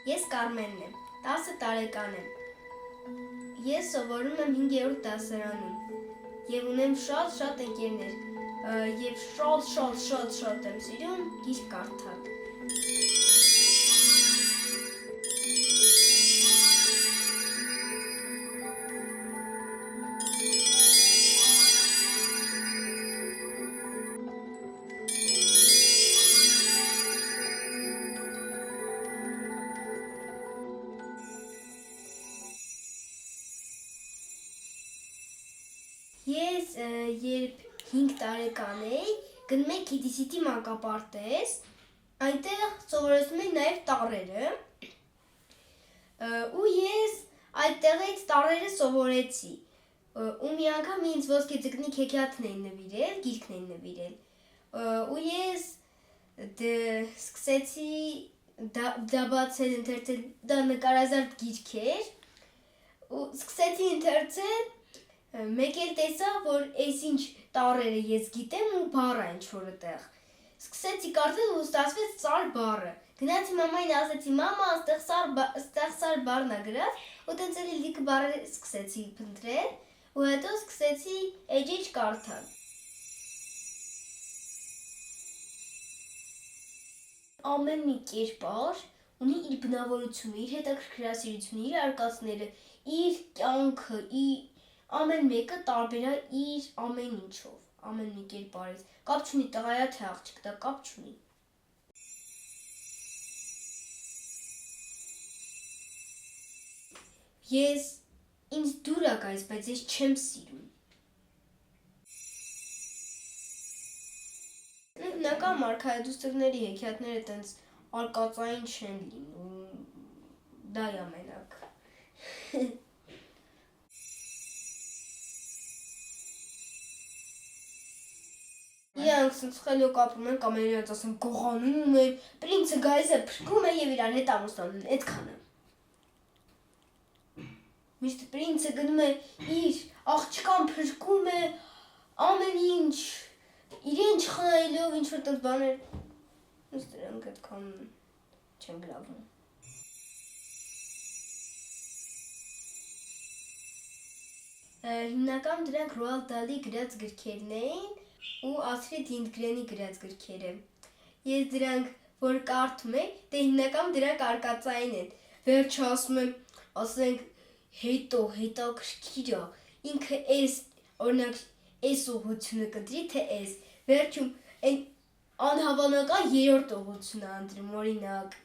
Ես Կարմենն եմ, 10 տարեկան եմ։ Ես սովորում եմ 5-րդ դասարանում և ունեմ շատ ընկերներ և շատ եմ սիրում գիրք կարդալ։ Ես երբ 5 տարեկան էի, գնում էի Քիթիսիթի մանկապարտեզ, այնտեղ սովորեցնում էին նաև տառերը, ու ես այդտեղից տառերը սովորեցի, ու մի անգամ ինձ ոսկե ձկնիկ հեքիաթն էին նվիրել, գիրքն էին նվիրել, ու ես սկսեցի դա բացել, ընթերցել, դա նկարազարդ գիրք էր, ու սկսեցի ընթերցել, մեկ էլ տեսա, որ այս ինչ տառերը ես գիտեմ ու բառ է ինչ-որ տեղ։ Սկսեցի կարդալ ու ստացվեց ծար բառը։ Գնացի մամային ասեցի, մամա, ստեղ ծար բառն է գրած, ու տենց էլի լիքը բառեր սկսեցի փնտրել, ու հետո սկսեցի էջ կարդալ։ Ամեն մի կերպար ունի իր բնավորությունը, իր հետաքրքրասիրությունը, իր արկածները, իր կյանքը, ամեն մեկը տարբեր է իր ամեն ինչով, ամեն մի կերպարից, կապ չունի տղայա թե աղջիկ, դա կապ չունի։ Ինձ դուր է գալիս, բայց ես չեմ սիրում։ Հիմնական մարգարեդուստրների հեքիաթները տենց արկածային չեն լինում, դա է ամենակ։ Իրանք սենց խելոք ապրում են, կամ իրենց ասեն գողանում են, պրինցը գալիս է փրկում է և իրան հետ ամուսնանում են, էդքանը։ Միշտ պրինցը գնում է իր աղջկան փրկում է, ամեն ինչ, իրեն չխնայելով ինչ-որ տեղ բաներ, ըստ դրանք այդքան չեն գրավում։ Հիմնական դրանք Ռոալդ Դալի գրած գրքերն էին ու Աստրիդ Լինդգրենի գրած գրքերը։ Ես դրանք որ կարդում եմ, դե հիմնական դրանք արկածային են, վերջը ասում եմ, ասենք հետաքրքիր է, ինքը օրինակ էս ուղղությունը կընտրի, թե էս, վերջում անհավանական 3-րդ ուղղությունը ընտրում, օրինակ,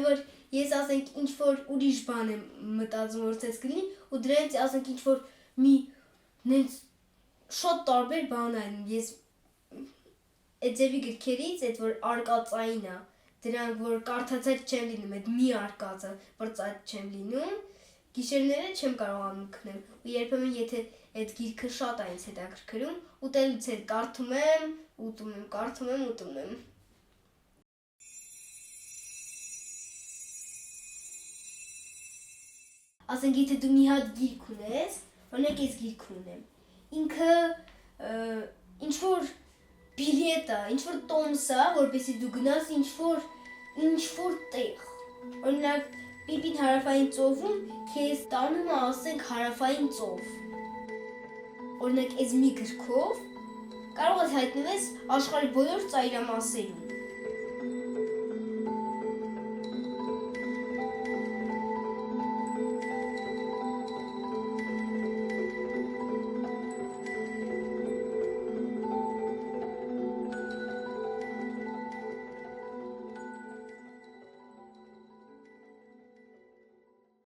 որ ես ասենք ինչ-որ ուրիշ բան եմ մտածում, որ ցես կլինի, ու դրանից ասենք ինչ-որ մի նենց շատ տարբեր բան այն, ես այդ ձևի գրքերից, այդ որ արկածային է, դրանք որ կարդացած չեմ լինում, այդ մի արկածը, պրծած չեմ լինում, գիշերները չեմ կարողանում քնել, ու երբեմն եթե այդ գիրքը շատ է ինձ հետաքրքրում, ուտելուց հետ կարդում եմ, ուտում եմ, կարդում եմ, ուտում եմ։ Ասենք եթե դու մի հատ գիրք ունես, օրինակ ես գիրք ունեմ, ինքը ինչ-որ բիլիետ է, ինչ-որ տոմս է, որպեսզի դու գնաս ինչ-որ տեղ, օրինակ Պիպին հարավային ծովում քեզ տանում է, ասենք, հարավային ծով, օրինակ այս մի գրքով կարող ես հայտնվես աշխարհի բոլոր ծայրամասերում,